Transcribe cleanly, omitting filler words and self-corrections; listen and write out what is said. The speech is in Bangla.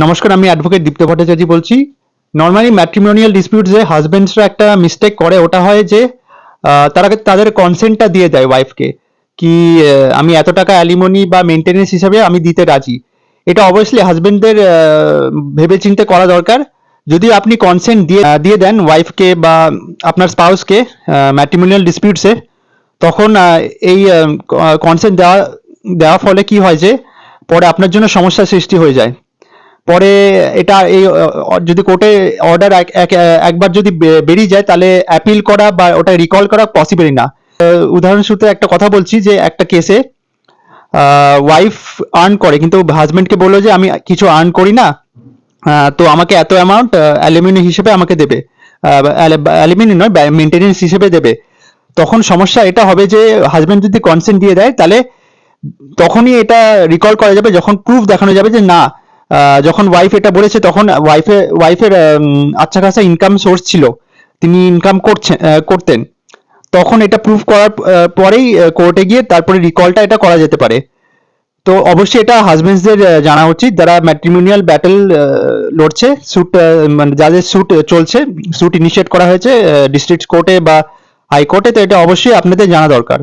নমস্কার, আমি অ্যাডভোকেট দীপ্ত ভট্টাচার্য বলছি। নর্মালি ম্যাট্রিমোনিয়াল ডিসপিউটসে হাজবেন্ডসরা একটা মিস্টেক করে, ওটা হয় যে তারা তাদের কনসেন্টটা দিয়ে দেয় ওয়াইফকে, কি আমি এত টাকা অ্যালিমনি বা মেনটেনেন্স হিসাবে আমি দিতে রাজি। এটা অবভিয়াসলি হাজবেন্ডদের ভেবে চিন্তে করা দরকার। যদি আপনি কনসেন্ট দিয়ে দেন ওয়াইফকে বা আপনার স্পাউসকে ম্যাট্রিমোনিয়াল ডিসপিউটসে, তখন এই কনসেন্ট দেওয়া দেওয়ার ফলে কি হয় যে পরে আপনার জন্য সমস্যার সৃষ্টি হয়ে যায়। পরে এটা এই যদি কোর্টে অর্ডার একবার যদি বেরিয়ে যায়, তাহলে অ্যাপিল করা বা ওটা রিকল করা পসিবলই না। উদাহরণসূত্রে একটা কথা বলছি, যে একটা কেসে ওয়াইফ আর্ন করে, কিন্তু হাজবেন্ডকে বললো যে আমি কিছু আর্ন করি না, তো আমাকে এত অ্যামাউন্ট অ্যালুমিনি হিসেবে আমাকে দেবে, অ্যালুমিনি নয়, মেনটেনেন্স হিসেবে দেবে। তখন সমস্যা এটা হবে যে হাজবেন্ড যদি কনসেন্ট দিয়ে দেয়, তাহলে তখনই এটা রিকল করা যাবে যখন প্রুফ দেখানো যাবে যে না, যখন ওয়াইফ এটা বলেছে তখন ওয়াইফের আচ্ছা খাসা ইনকাম সোর্স ছিল, তিনি ইনকাম করতেন। তখন এটা প্রুফ করার পরেই কোর্টে গিয়ে তারপরে রিকলটা এটা করা যেতে পারে। তো অবশ্যই এটা হাজবেন্ডসদের জানা উচিত, যারা ম্যাট্রিমোনিয়াল ব্যাটেল লড়ছে, স্যুট মানে যাদের স্যুট চলছে, স্যুট ইনিশিয়েট করা হয়েছে ডিস্ট্রিক্ট কোর্টে বা হাইকোর্টে, তো এটা অবশ্যই আপনাদের জানা দরকার।